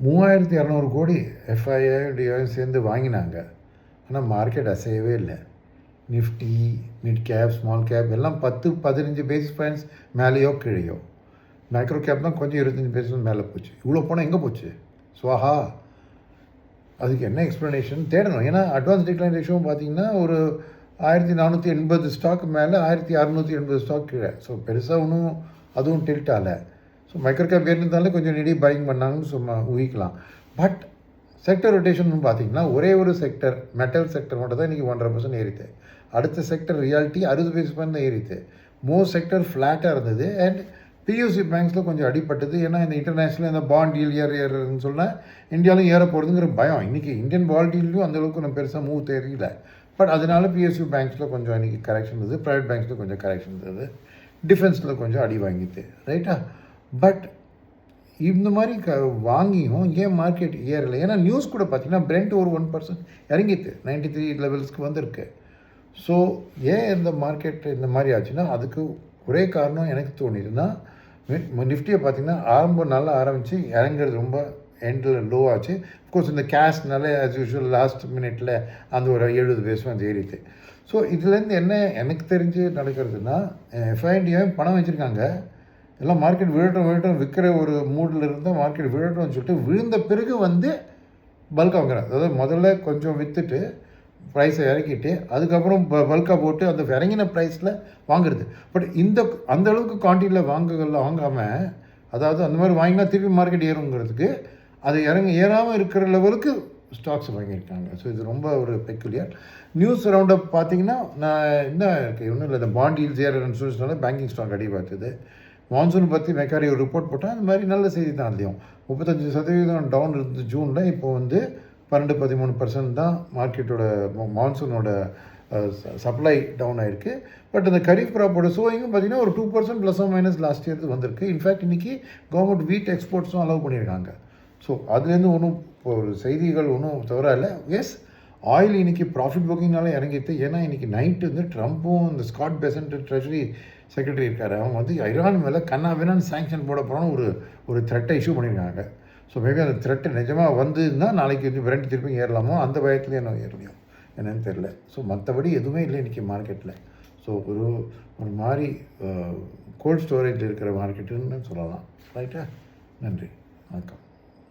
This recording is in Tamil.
3200 கோடி எஃப்ஐஐ டிஐயும் சேர்ந்து வாங்கினாங்க. ஆனால் மார்க்கெட் அசையவே இல்லை. Nifty, mid cap, small cap எல்லாம் 10-15 பேசிஸ் பாயிண்ட்ஸ் மேலேயோ கீழேயோ. மைக்ரோ கேப் தான் கொஞ்சம் 25 பேசிஸ் மேலே போச்சு. இவ்வளோ போனால் எங்கே போச்சு? ஸ்வாஹா. அதுக்கு என்ன எக்ஸ்ப்ளனேஷன் தேடணும். ஏன்னா அட்வான்ஸ் டிக்ளைன் ரேஷியோவும் பார்த்தீங்கன்னா ஒரு 1480 ஸ்டாக் மேலே 1680 ஸ்டாக் கீழே. ஸோ பெருசாக ஒன்றும் அதுவும் டில்ட் ஆகலை. ஸோ மைக்ரோ கேப் ஏறினாலே கொஞ்சம் நிதி பையிங் பண்ணாங்கன்னு சும்மா ஊகிக்கலாம். பட் செக்டர் ரொட்டேஷன் பார்த்தீங்கன்னா ஒரே ஒரு செக்டர், மெட்டல் செக்டர் மட்டும் தான் இன்றைக்கி 1.5% ஏறிது. அடுத்த செக்டர் ரியாலிட்டி 60 பேசிஸ் பாயிண்ட் தான் ஏறிது. மோஸ்ட் செக்டர் ஃப்ளாட்டாக இருந்தது. அண்ட் பியூசி பேங்க்ஸில் கொஞ்சம் அடிப்பட்டது. ஏன்னா இந்த இன்டர்நேஷ்னல் இந்த பாண்ட் டீல் ஏறுன்னு சொன்னால் இந்தியாவிலும் ஏற போகிறதுங்கிற பயம். இன்றைக்கி இந்தியன் பாண்ட் டீல்லையும் அந்தளவுக்கு நம்ம பெருசாக மூவ் தெரியல. பட் அதனால பிஎஸ்யூ பேங்க்ஸில் கொஞ்சம் இன்றைக்கி கரெக்ஷன் இருந்தது. ப்ரைவேட் பேங்க்ஸில் கொஞ்சம் கரெக்ஷன் இருந்தது. டிஃபென்ஸில் கொஞ்சம் அடி வாங்கிது. ரைட்டா? பட் இந்த மாதிரி வாங்கியும் ஏன் மார்க்கெட் ஏறலை? ஏன்னா நியூஸ் கூட பார்த்தீங்கன்னா பிரெண்ட் ஒரு 1% இறங்கிட்டு 93 லெவல்ஸ்க்கு வந்திருக்கு. ஸோ ஏன் இந்த மார்க்கெட் இந்த மாதிரி ஆச்சுன்னா அதுக்கு ஒரே காரணம் எனக்கு தோணிதுன்னா, நிஃப்டியை பார்த்திங்கன்னா நல்லா ஆரம்பித்து இறங்குறது ரொம்ப எண்டில் லோ ஆச்சு. அஃப்கோர்ஸ் இந்த கேஷ்னால ஆஸ் யூஷுவல் லாஸ்ட் மினிட்டில் அந்த ஒரு 70 பேசும் அது ஏறிது. ஸோ இதுலேருந்து என்ன எனக்கு தெரிஞ்சு நடக்கிறதுனா, எஃப்ஐடியும் பணம் வச்சுருக்காங்க. எல்லாம் மார்க்கெட் விழட்டும் விற்கிற ஒரு மூடில் இருந்தால் மார்க்கெட் விழட்டும்னு சொல்லிட்டு விழுந்த பிறகு பல்காக வாங்குறாங்க. அதாவது முதல்ல கொஞ்சம் விற்றுட்டு ப்ரைஸை இறக்கிட்டு அதுக்கப்புறம் பல்காக போட்டு அந்த இறங்கின ப்ரைஸில் வாங்குறது. பட் அந்த அளவுக்கு குவான்டிட்டியில் வாங்காமல், அதாவது அந்த மாதிரி வாங்கினா திருப்பி மார்க்கெட் ஏறுங்கிறதுக்கு அது ஏறாமல் இருக்கிற லெவலுக்கு ஸ்டாக்ஸ் வாங்கியிருக்காங்க. ஸோ இது ரொம்ப ஒரு பெக்குலியர் நியூஸ் ரவுண்டப். பார்த்தீங்கன்னா நான் என்ன இருக்குது ஒன்றும் இல்லை, இந்த பாண்ட் டீல்ஸ் ஏறன்னு சொல்லினால பேங்கிங் ஸ்டாக் அடி பார்த்தது. மான்சூன் பற்றி மெக்காரி ஒரு ரிப்போர்ட் போட்டால் அந்த மாதிரி நல்ல செய்தி தான். அதுலேயும் 35% டவுன் இருந்தது ஜூனில். இப்போது 12-13% தான் மார்க்கெட்டோட மான்சூனோட சப்ளை டவுன் ஆகிருக்கு. பட் அந்த கரீஃப் க்ராப்போட சோயிங்கும் பார்த்திங்கன்னா ஒரு 2% plus or minus last year வந்திருக்கு. இன்ஃபேக்ட் இன்றைக்கி கவர்மெண்ட் வீட் எக்ஸ்போர்ட்ஸும் அலோவ் பண்ணியிருக்காங்க. ஸோ அதுலேருந்து ஒன்றும் ஒரு செய்திகள் ஒன்றும் தவிர இல்லை. எஸ், ஆயில் இன்றைக்கி ப்ராஃபிட் புக்கிங்னால இறங்கிட்டு. ஏன்னா இன்றைக்கி நைட்டு ட்ரம்ப்பும் இந்த ஸ்காட் பெசன்ட் ட்ரெஷரி செக்ரட்டரி இருக்கார், அவங்க ஈரான் மேலே வேணான்னு சாங்ஷன் போட போகிறோன்னு ஒரு த்ரெட்டை இஷ்யூ பண்ணியிருக்காங்க. ஸோ மேபி அந்த த்ரெட்டு நிஜமாக வந்துன்னா நாளைக்கு பிரெண்ட் திருப்பி ஏறலாமோ அந்த பயத்துலேயே என்ன ஏறலையும் என்னன்னு தெரில. ஸோ மற்றபடி எதுவுமே இல்லை இன்றைக்கி மார்க்கெட்டில். ஸோ ஒரு மாதிரி கோல்ட் ஸ்டோரேஜில் இருக்கிற மார்க்கெட்டுன்னு சொல்லலாம். ரைட்டா? நன்றி, வணக்கம்.